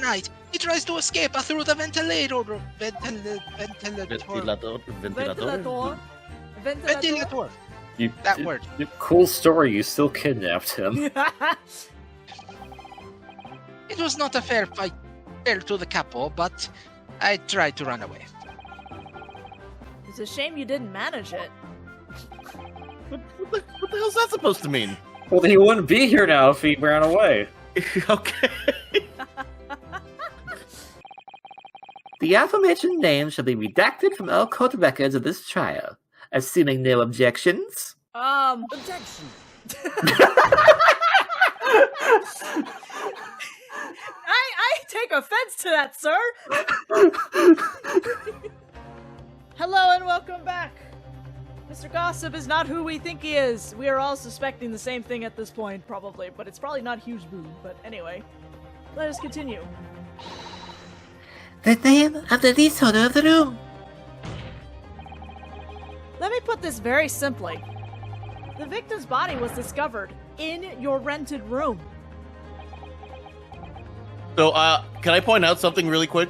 night. He tries to escape through the ventilator. Ventilator. That word. Cool story, you still kidnapped him. It was not a fair fight to the capo, but I tried to run away. It's a shame you didn't manage it. What the hell's that supposed to mean? Well, he wouldn't be here now if he ran away. Okay. The aforementioned names shall be redacted from all court records of this trial. Assuming no objections. Objection. I take offense to that, sir. Hello and welcome back. Mr. Gossip is not who we think he is. We are all suspecting the same thing at this point, probably, but it's probably not Huge Boon. But anyway, let us continue. The name of the leaseholder of the room. Let me put this very simply. The victim's body was discovered in your rented room. So, can I point out something really quick?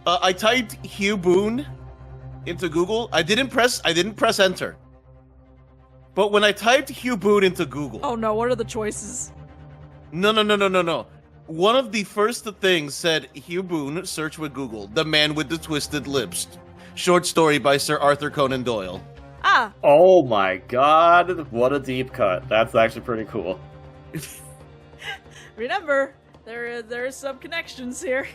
I typed Hugh Boone into Google. I didn't press enter. But when I typed Hugh Boone into Google... Oh no, what are the choices? No. One of the first things said, Hugh Boone, search with Google. The Man with the Twisted Lips. Short story by Sir Arthur Conan Doyle. Ah! Oh my god, what a deep cut. That's actually pretty cool. Remember, there is some connections here.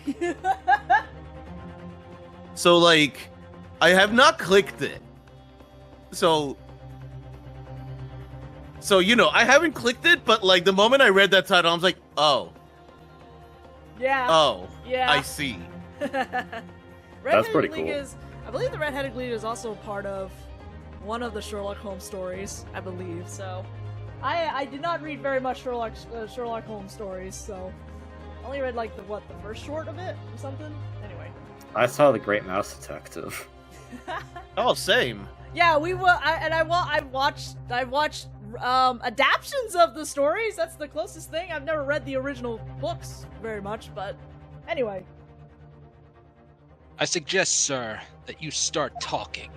So, like, I have not clicked it. So, you know, I haven't clicked it, but, like, the moment I read that title, I was like, oh. Yeah. Oh. Yeah. I see. That's pretty cool. I believe the Red-Headed Lead is also part of one of the Sherlock Holmes stories, I believe, so... I did not read very much Sherlock Holmes stories, so... I only read, like, the first short of it, or something? Anyway. I saw The Great Mouse Detective. Oh, same. Yeah, I watched adaptions of the stories. That's the closest thing. I've never read the original books very much, but anyway. I suggest, sir, that you start talking.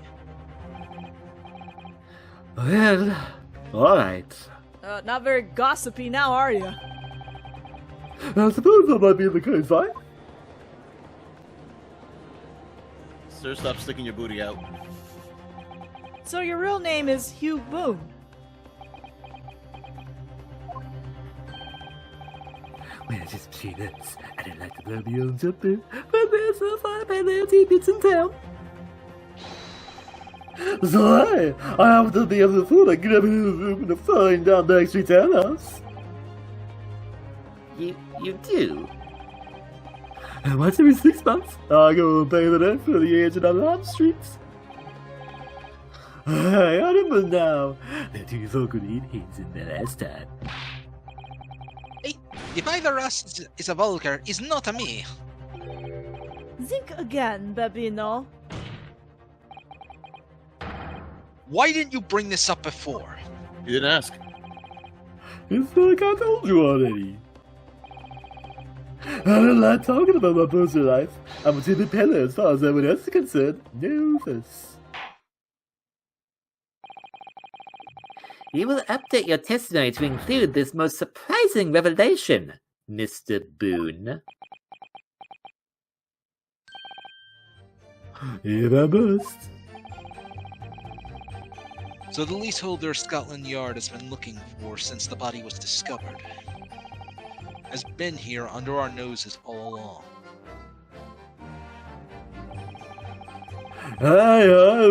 Well, alright. Not very gossipy now, are you? I suppose that might be the case, right? Sir, stop sticking your booty out. So your real name is Hugh Boone. Well, just peanuts. I didn't like to blow me own jumper, but there's so far by little tidbits in town. So I happen to be able to afford to get up in the room in a fine down Backstreet townhouse. You do? And once every 6 months, I go and pay the rent for the agent on Lime Streets. I remember now. The two folk would eat his in the last time. Hey, if either us is a vulgar, is not a me. Think again, Babino. Why didn't you bring this up before? You didn't ask. It's like I told you already. I don't like talking about my personal life. I'm a timid peddler as far as everyone else is concerned. No fuss. You will update your testimony to include this most surprising revelation, Mr. Boone. If I must. So the leaseholder Scotland Yard has been looking for since the body was discovered. Has been here under our noses all along. Aye,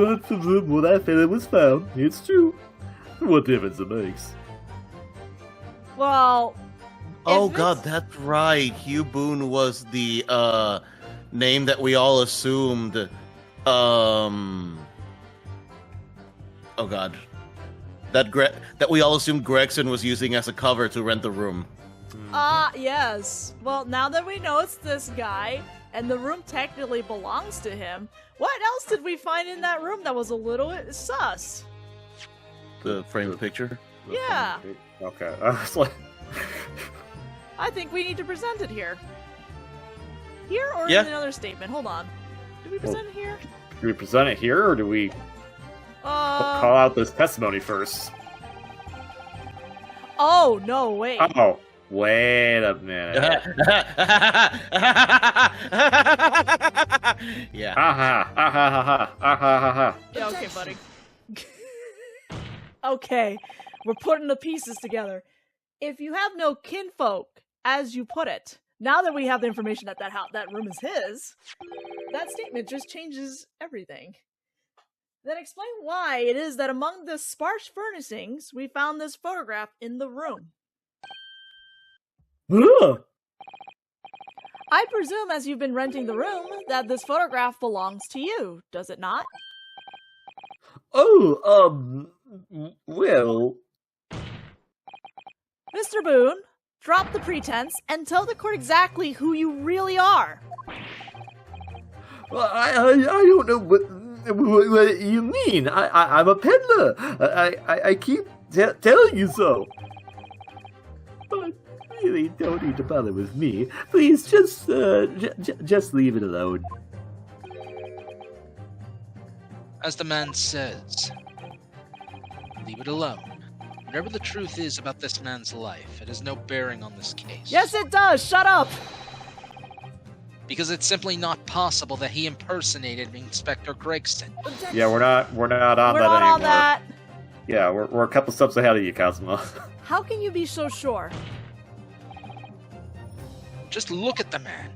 that's the room where that fella was found. It's true. What difference it makes? Well... Oh god, that's right. Hugh Boone was the, name that we all assumed, oh god. That we all assumed Gregson was using as a cover to rent the room. Yes. Well, now that we know it's this guy, and the room technically belongs to him, what else did we find in that room that was a little sus? The frame of the picture? Yeah. Okay, I was like... I think we need to present it here. Here or Yeah. in another statement? Hold on. Do we present it here? Do we present it here, or do we call out this testimony first? Oh, no, wait. Oh, wait a minute. Yeah. Ha ha ha ha ha ha ha ha. Yeah, okay, buddy. Okay, we're putting the pieces together. If you have no kinfolk, as you put it, now that we have the information that that room is his, that statement just changes everything. Then explain why it is that among the sparse furnishings, we found this photograph in the room. Ugh. I presume, as you've been renting the room, that this photograph belongs to you, does it not? Oh, well, Mr. Boone, drop the pretense and tell the court exactly who you really are. I don't know what you mean. I'm a peddler. I keep telling you so. But really, don't need to bother with me. Please, just leave it alone. As the man says, leave it alone. Whatever the truth is about this man's life, it has no bearing on this case. Yes, it does. Shut up. Because it's simply not possible that he impersonated Inspector Gregson. Yeah, we're not on We're that not anymore. on that. Yeah, we're a couple steps ahead of you, Kazuma. How can you be so sure? Just look at the man.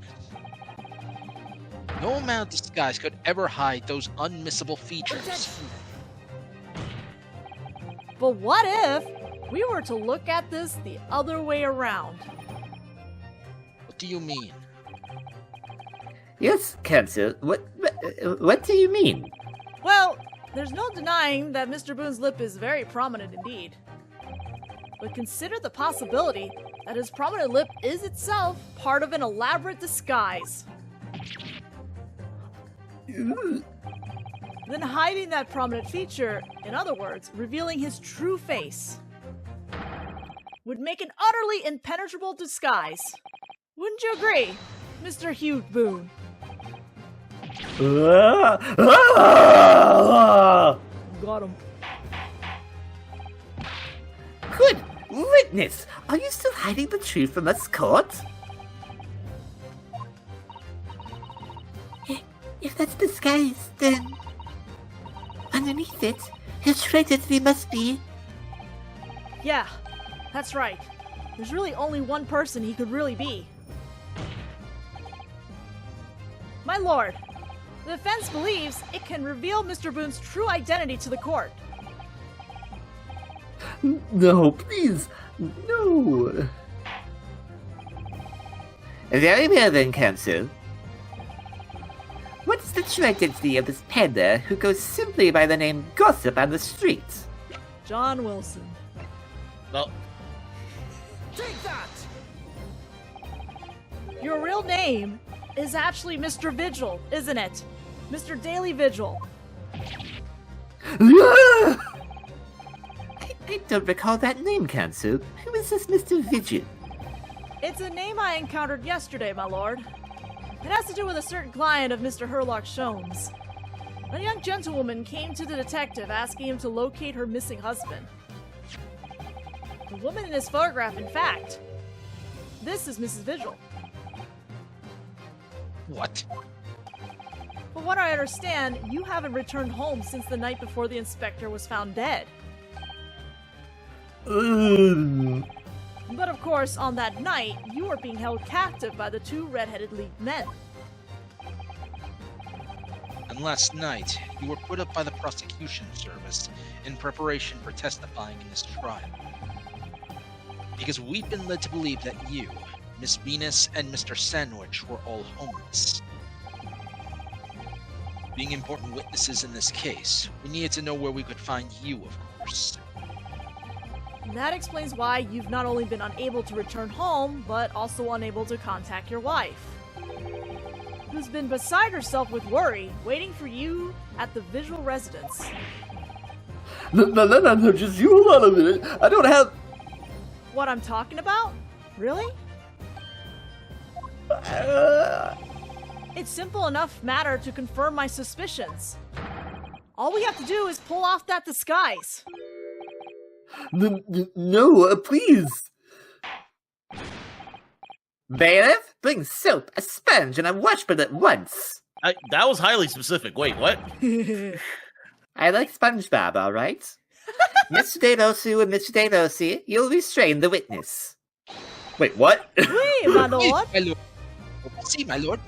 No amount of disguise could ever hide those unmissable features. But what if we were to look at this the other way around? What do you mean? Yes, Cancer. What do you mean? Well, there's no denying that Mr. Boone's lip is very prominent indeed. But consider the possibility that his prominent lip is itself part of an elaborate disguise. Then hiding that prominent feature, in other words, revealing his true face, would make an utterly impenetrable disguise. Wouldn't you agree, Mr. Hugh Boone? Got him. Good witness! Are you still hiding the truth from us, court? If that's disguise, then underneath it, how traitor we must be. Yeah, that's right. There's really only one person he could really be. My lord, the defense believes it can reveal Mr. Boone's true identity to the court. No, please, no. Very well then, Counsel. What is the true identity of this peddler who goes simply by the name Gossip on the streets? John Wilson. Well, Take that! Your real name is actually Mr. Vigil, isn't it? Mr. Daily Vigil. I don't recall that name, Counsel. Who is this Mr. Vigil? It's a name I encountered yesterday, my lord. It has to do with a certain client of Mr. Herlock Sholmes. A young gentlewoman came to the detective asking him to locate her missing husband. The woman in his photograph, in fact. This is Mrs. Vigil. What? From what I understand, you haven't returned home since the night before the inspector was found dead. But of course, on that night, you were being held captive by the two red-headed League men. And last night, you were put up by the prosecution service in preparation for testifying in this trial. Because we've been led to believe that you, Miss Venus, and Mr. Sandwich were all homeless. Being important witnesses in this case, we needed to know where we could find you, of course. And that explains why you've not only been unable to return home, but also unable to contact your wife, who's been beside herself with worry, waiting for you at the Visual residence. No, just you hold on a minute. I don't have... What I'm talking about? Really? It's simple enough matter to confirm my suspicions. All we have to do is pull off that disguise. No, please. Bailiff, bring soap, a sponge, and a washboard at once. That was highly specific. Wait, what? I like SpongeBob, all right? Mr. Delosu and Mr. Delosi, you'll restrain the witness. Wait, what? Oui, my lord. My lord. See, my lord.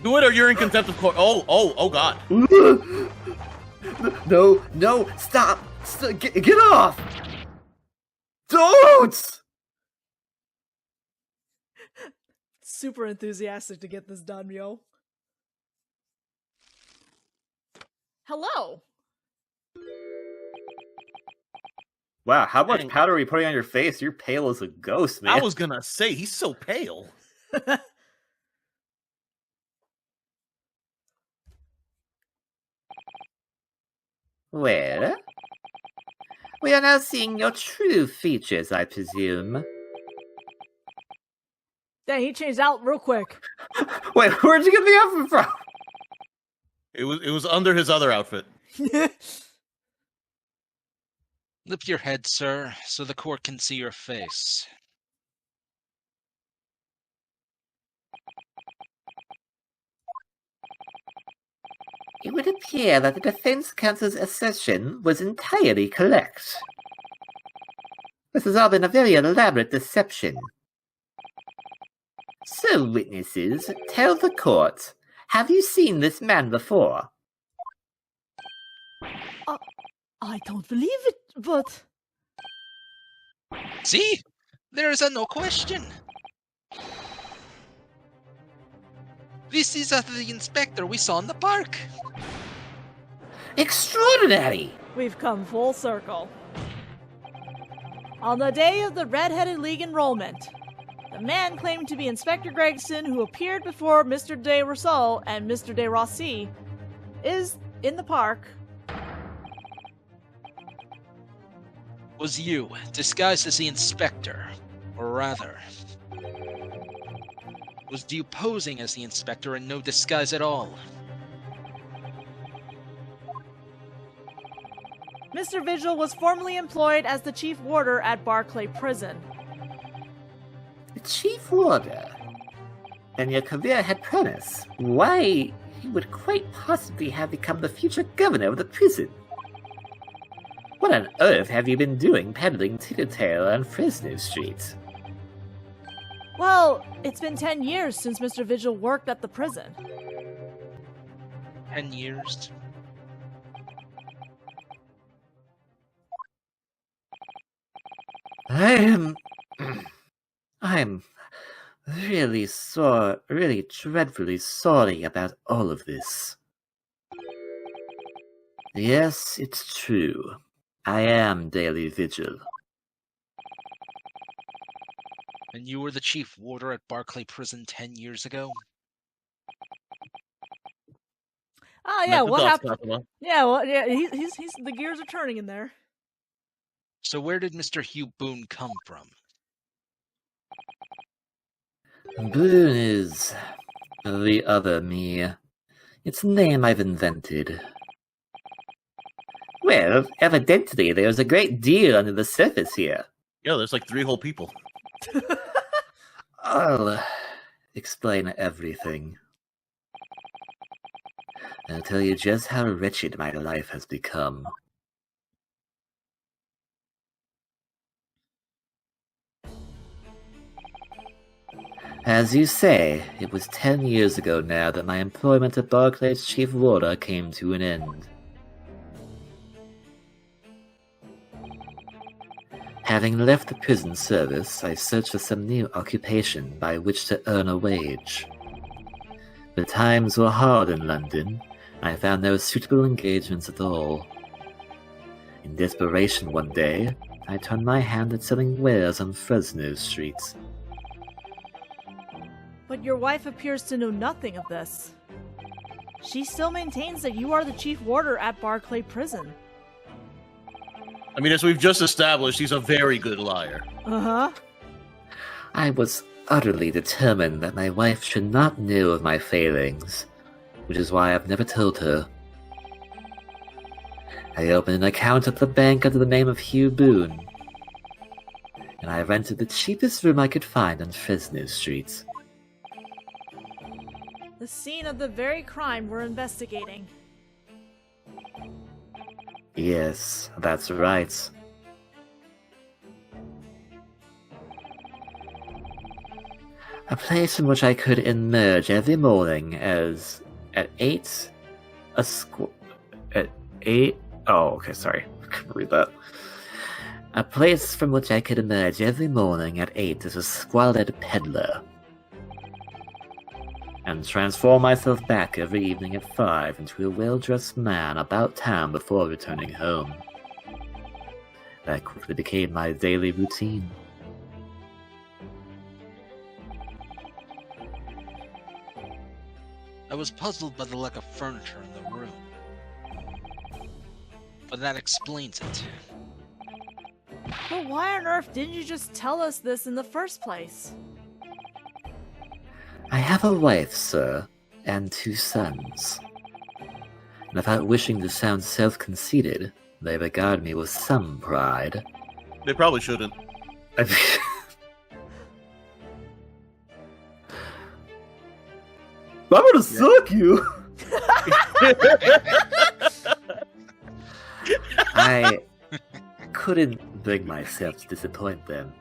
Do it or you're in contempt of court. Oh, God. No, stop. Get off. Don't. Super enthusiastic to get this done, yo. Hello. Wow, how much Dang. powder are you putting on your face? You're pale as a ghost, man. I was gonna say, he's so pale. Well, we are now seeing your true features, I presume. Dang, he changed out real quick. Wait, where'd you get the outfit from? It was under his other outfit. Lift your head, sir, so the court can see your face. It would appear that the defense counsel's assertion was entirely correct. This has all been a very elaborate deception. So, witnesses, tell the court, have you seen this man before? I don't believe it, but... See? There is no question. This is the inspector we saw in the park. Extraordinary! We've come full circle. On the day of the Red-Headed League enrollment, the man claimed to be Inspector Gregson who appeared before Mr. De Rousseau and Mr. De Rossi is in the park. Was you, disguised as the inspector, or rather, was you posing as the inspector and no disguise at all? Mr. Vigil was formerly employed as the chief warder at Barclay Prison. The chief warder? And your career had promise. Why, he would quite possibly have become the future governor of the prison. What on earth have you been doing peddling tittle-tale on Fresno Street? Well, it's been 10 years since Mr. Vigil worked at the prison. 10 years? I'm really dreadfully sorry about all of this. Yes, it's true. I am Daily Vigil. And you were the chief warder at Barclay Prison 10 years ago? Oh yeah, Met the what dots, happened? Capcom. Yeah, well, yeah, he's the gears are turning in there. So where did Mr. Hugh Boone come from? Boone is the other me. It's a name I've invented. Well, evidently there's a great deal under the surface here. Yeah, there's like 3 whole people. I'll explain everything. I'll tell you just how wretched my life has become. As you say, it was 10 years ago now that my employment at Barclay's chief warder came to an end. Having left the prison service, I searched for some new occupation by which to earn a wage. The times were hard in London, and I found no suitable engagements at all. In desperation one day, I turned my hand at selling wares on Fresno Street. But your wife appears to know nothing of this. She still maintains that you are the chief warder at Barclay Prison. I mean, as we've just established, he's a very good liar. Uh-huh. I was utterly determined that my wife should not know of my failings, which is why I've never told her. I opened an account at the bank under the name of Hugh Boone, and I rented the cheapest room I could find on Fresno Street. The scene of the very crime we're investigating. Yes, that's right. A place in which I could emerge every morning at 8, at 8, oh, okay, sorry, I couldn't read that. A place from which I could emerge every morning at 8 as a squalid peddler, and transform myself back every evening at 5 into a well-dressed man about town before returning home. That quickly became my daily routine. I was puzzled by the lack of furniture in the room. But that explains it. But why on earth didn't you just tell us this in the first place? I have a wife, sir, and 2 sons. And without wishing to sound self-conceited, they regard me with some pride. They probably shouldn't. I'm gonna suck you! I couldn't bring myself to disappoint them.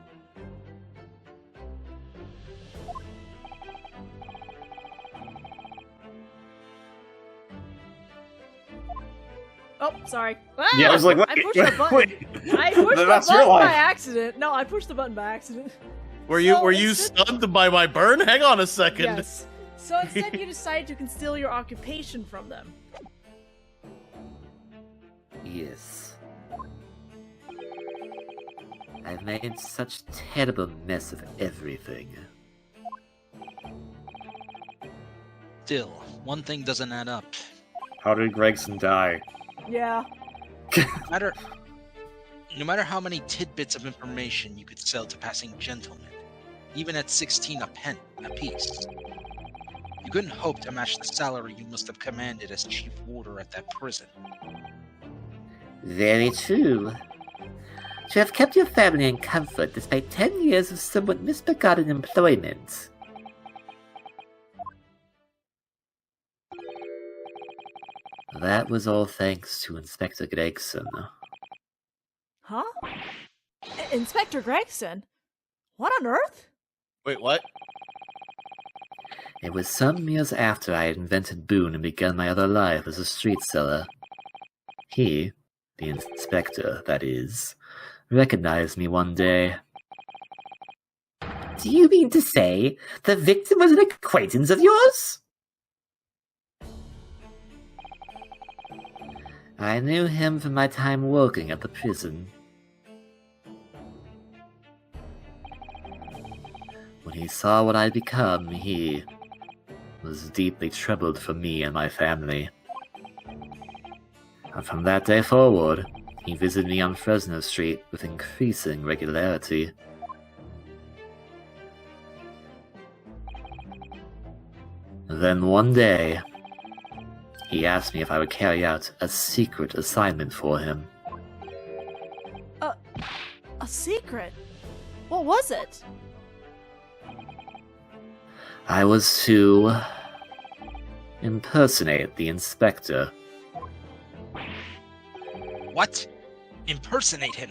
Oh, sorry. Yeah, I was like, I pushed the button. wait. I pushed the That's your button by life. accident. No, I pushed the button by accident. Were you So were you instead- stunned by my burn? Hang on a second. Yes. So instead, you decided to conceal your occupation from them. Yes. I've made such a terrible mess of everything. Still, one thing doesn't add up. How did Gregson die? Yeah. No matter how many tidbits of information you could sell to passing gentlemen, even at 16 a pen apiece, you couldn't hope to match the salary you must have commanded as chief warder at that prison. Very true. To have kept your family in comfort despite 10 years of somewhat misbegotten employment. That was all thanks to Inspector Gregson. Huh? Inspector Gregson? What on earth? Wait, what? It was some years after I had invented Boone and begun my other life as a street seller. He, the inspector, that is, recognized me one day. Do you mean to say the victim was an acquaintance of yours? I knew him from my time working at the prison. When he saw what I'd become, he was deeply troubled for me and my family. And from that day forward, he visited me on Fresno Street with increasing regularity. Then one day, he asked me if I would carry out a secret assignment for him. A secret? What was it? I was to impersonate the inspector. What? Impersonate him?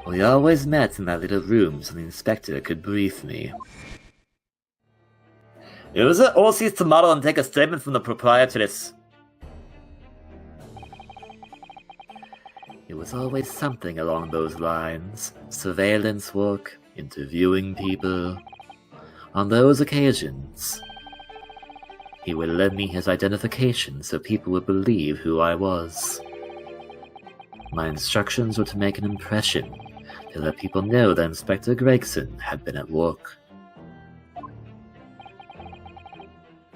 We always met in that little room so the inspector could brief me. Use it all cease to model and take a statement from the proprietress. It was always something along those lines. Surveillance work, interviewing people. On those occasions, he would lend me his identification so people would believe who I was. My instructions were to make an impression, to let people know that Inspector Gregson had been at work.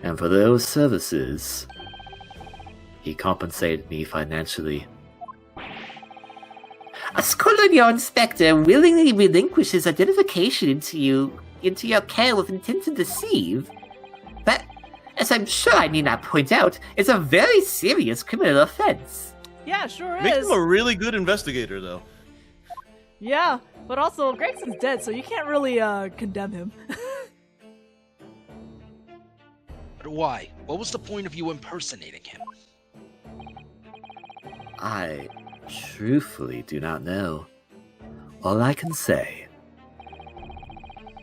And for those services, he compensated me financially. Colonial Inspector willingly relinquishes identification into your care with intent to deceive. That, as I'm sure I need not point out, is a very serious criminal offense. Yeah, sure Makes is. him a really good investigator, though. Yeah, but also Gregson's dead, so you can't really condemn him. But why? What was the point of you impersonating him? I truthfully do not know. All I can say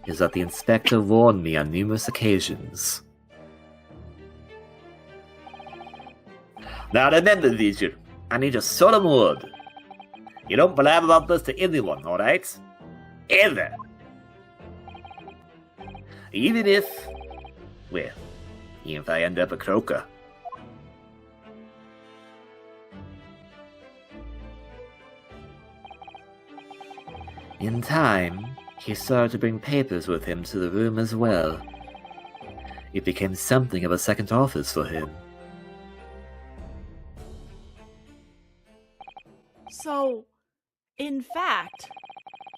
is that the inspector warned me on numerous occasions. Now remember, Vision, I need your solemn word. You don't blab about this to anyone, alright? Ever. Even if I end up a croaker. In time, he started to bring papers with him to the room as well. It became something of a second office for him. So, in fact,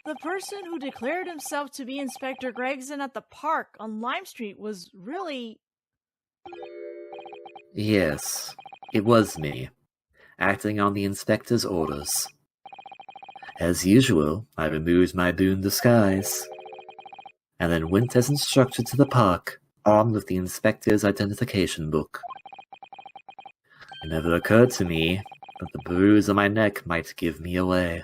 the person who declared himself to be Inspector Gregson at the park on Lime Street was really... Yes, it was me, acting on the inspector's orders. As usual, I removed my boon disguise, and then went as instructed to the park, armed with the inspector's identification book. It never occurred to me that the bruise on my neck might give me away.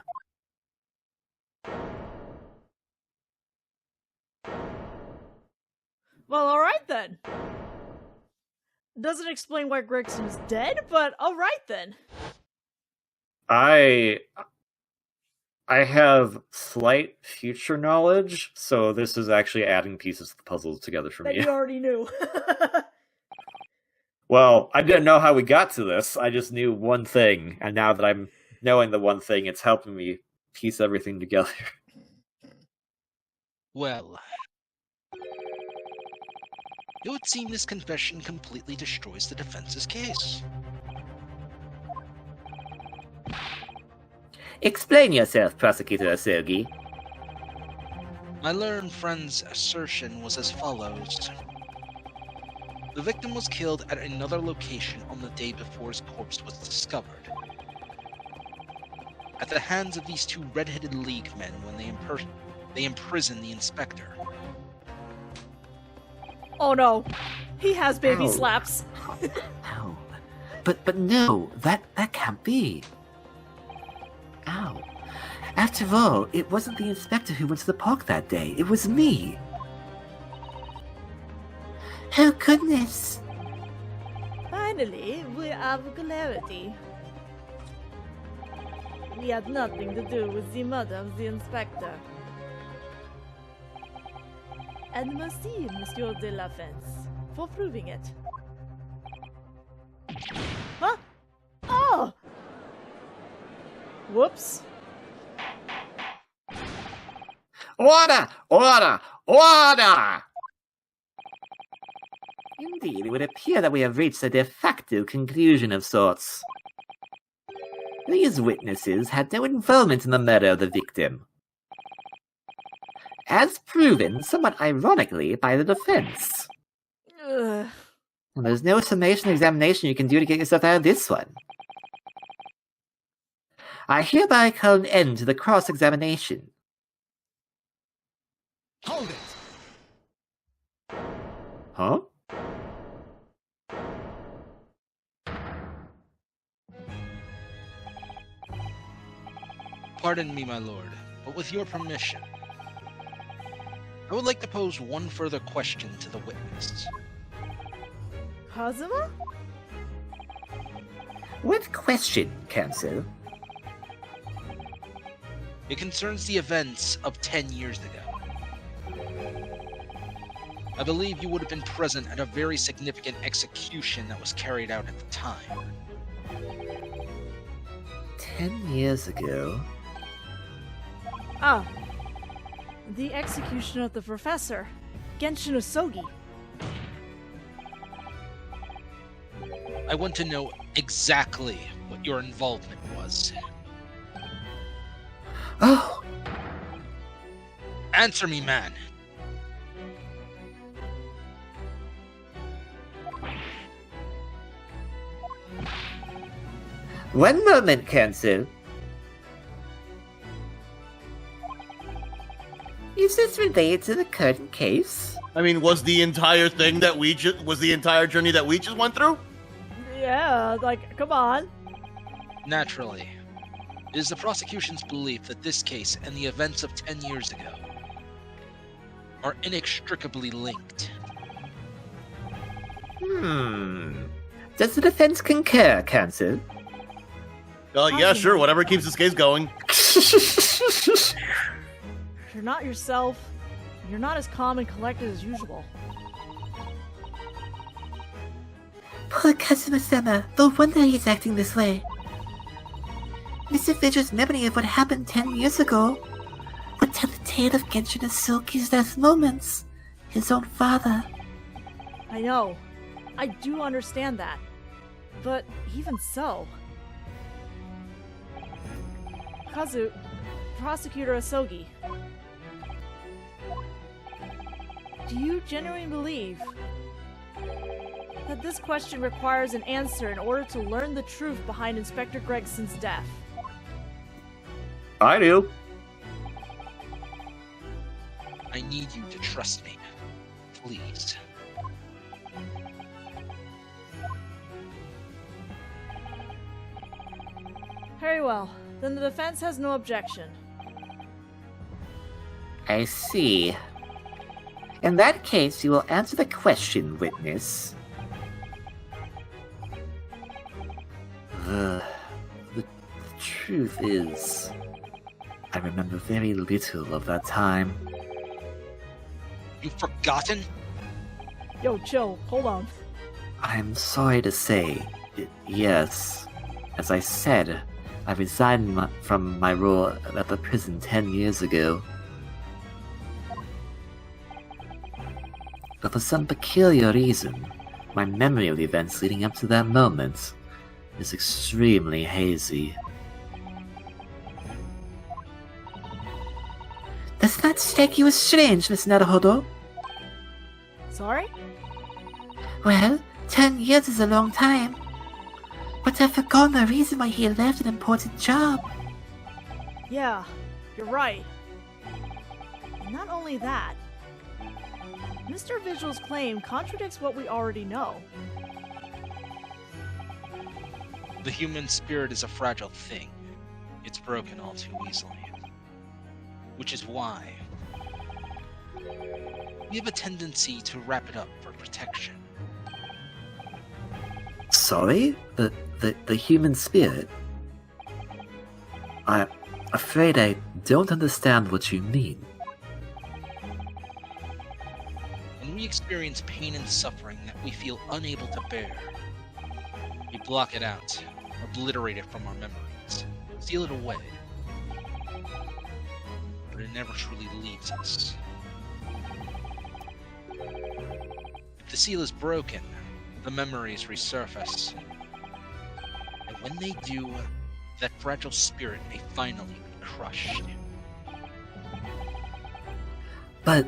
Well, alright then. Doesn't explain why Gregson is dead, but alright then. I have slight future knowledge, so this is actually adding pieces of the puzzle together for That me. you already knew. Well, I didn't know how we got to this. I just knew one thing, and now that I'm knowing the one thing, it's helping me piece everything together. Well, it would seem this confession completely destroys the defense's case. Explain yourself, Prosecutor Asogi. My learned friend's assertion was as follows. The victim was killed at another location on the day before his corpse was discovered. At the hands of these two red-headed League men when they imprisoned the inspector. Oh no, he has baby Ow. slaps. No. But no, that can't be. Ow. After all, it wasn't the inspector who went to the park that day. It was me. Oh, goodness. Finally, we have clarity. We had nothing to do with the murder of the inspector. And merci, Monsieur de la Fence, for proving it. Huh? Oh! Whoops. Order! Order! Order! Indeed, it would appear that we have reached a de facto conclusion of sorts. These witnesses had no involvement in the murder of the victim. As proven, somewhat ironically, by the defense. Ugh. And there's no summation examination you can do to get yourself out of this one. I hereby call an end to the cross-examination. Hold it! Huh? Pardon me, my lord, but with your permission, I would like to pose one further question to the witness. Kazuma? What question, Counsel? It concerns the events of 10 years ago. I believe you would have been present at a very significant execution that was carried out at the time. 10 years ago? Ah. The execution of the professor, Genshin Osogi. I want to know exactly what your involvement was. Oh, Answer me, man. one moment, Counsel. Is this related to the current case? I mean, was the entire thing that was the entire journey that we just went through? Yeah, like, come on. Naturally. It is the prosecution's belief that this case and the events of 10 years ago are inextricably linked. Does the defense concur, Counsel? Yeah, sure, whatever keeps this case going. You're not yourself. You're not as calm and collected as usual. Poor Kazuma-sama. No wonder he's acting this way. Mr. Vigil's memory of what happened 10 years ago would tell the tale of Genshin Asuki's last moments. His own father. I know. I do understand that. But even so... Kazu, Prosecutor Asogi, do you genuinely believe that this question requires an answer in order to learn the truth behind Inspector Gregson's death? I do. I need you to trust me. Please. Very well. Then the defense has no objection. I see. In that case, you will answer the question, witness. The truth is, I remember very little of that time. You've forgotten? Yo, chill. Hold on. I'm sorry to say, yes. As I said, I resigned from my role at the prison 10 years ago. But for some peculiar reason, my memory of the events leading up to that moment is extremely hazy. Does that strike you as strange, Miss Naruhodo? Sorry? Well, 10 years is a long time. But I've forgotten the reason why he left an important job. Yeah, you're right. And not only that, Mr. Vigil's claim contradicts what we already know. The human spirit is a fragile thing. It's broken all too easily. Which is why we have a tendency to wrap it up for protection. Sorry? The human spirit? I'm afraid I don't understand what you mean. When we experience pain and suffering that we feel unable to bear, we block it out, obliterate it from our memories, seal it away. But it never truly leaves us. If the seal is broken, the memories resurface. And when they do, that fragile spirit may finally be crushed. But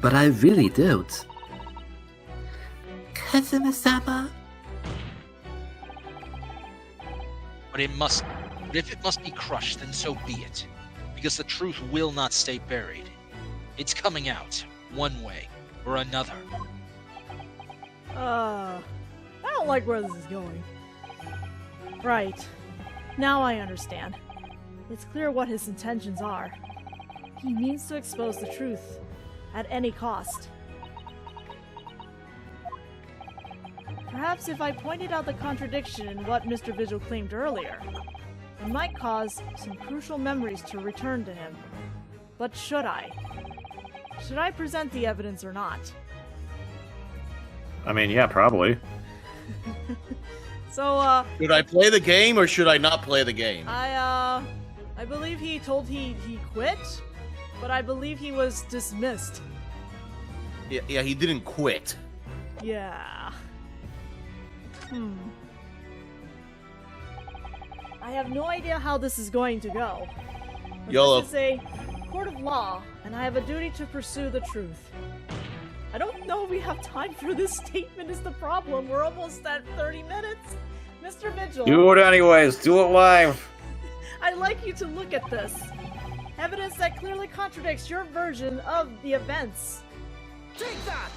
I really don't. Kazuma-sama. But if it must be crushed, then so be it. Because the truth will not stay buried. It's coming out, one way or another. I don't like where this is going. Right. Now I understand. It's clear what his intentions are. He means to expose the truth, at any cost. Perhaps if I pointed out the contradiction in what Mr. Vigil claimed earlier, it might cause some crucial memories to return to him. But should I? Should I present the evidence or not? I mean, yeah, probably. So, Should I play the game or should I not play the game? I believe he told he quit, but I believe he was dismissed. Yeah, he didn't quit. Yeah. I have no idea how this is going to go. YOLO. This is a court of law, and I have a duty to pursue the truth. I don't know if we have time for this statement is the problem. We're almost at 30 minutes. Mr. Vigil, Do it anyways. Do it live. I'd like you to look at this. Evidence that clearly contradicts your version of the events. Take that!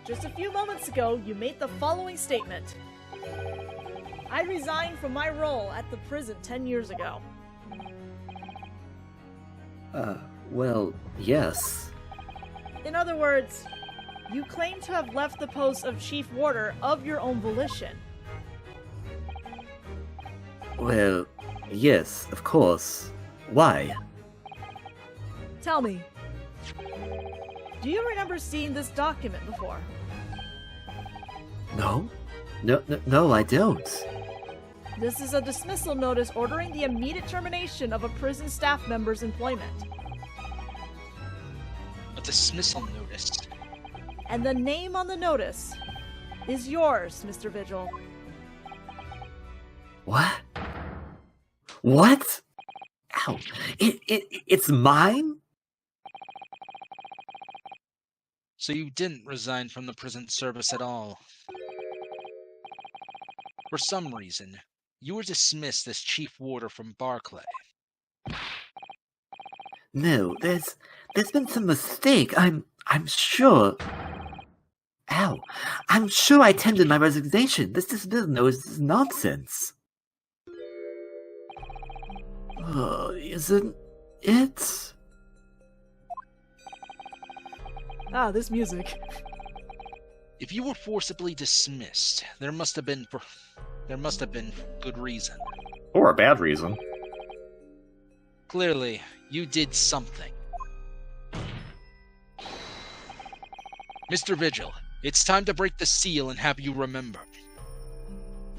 Just a few moments ago, you made the following statement. I resigned from my role at the prison 10 years ago. Well, yes. In other words, you claim to have left the post of Chief Warder of your own volition. Well, yes, of course. Why? Tell me, do you remember seeing this document before? No? No, I don't. This is a dismissal notice ordering the immediate termination of a prison staff member's employment. A dismissal notice. And the name on the notice is yours, Mr. Vigil. What? What? Ow. It's mine? So you didn't resign from the prison service at all. For some reason, you were dismissed as chief warder from Barclay. No, there's been some mistake. I'm sure. Ow. I'm sure I tendered my resignation. This dismissal is nonsense. Isn't it? Ah, this music. If you were forcibly dismissed, there must have been good reason. Or a bad reason. Clearly, you did something. Mr. Vigil, it's time to break the seal and have you remember.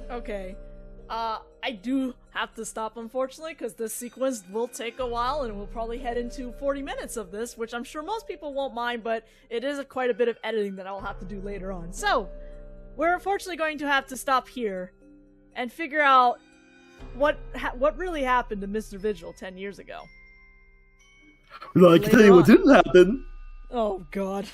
Okay. I do have to stop, unfortunately, because this sequence will take a while, and we'll probably head into 40 minutes of this, which I'm sure most people won't mind, but it is quite a bit of editing that I'll have to do later on. So, we're unfortunately going to have to stop here and figure out what really happened to Mr. Vigil 10 years ago. Well, I can tell you what didn't happen. Oh, God.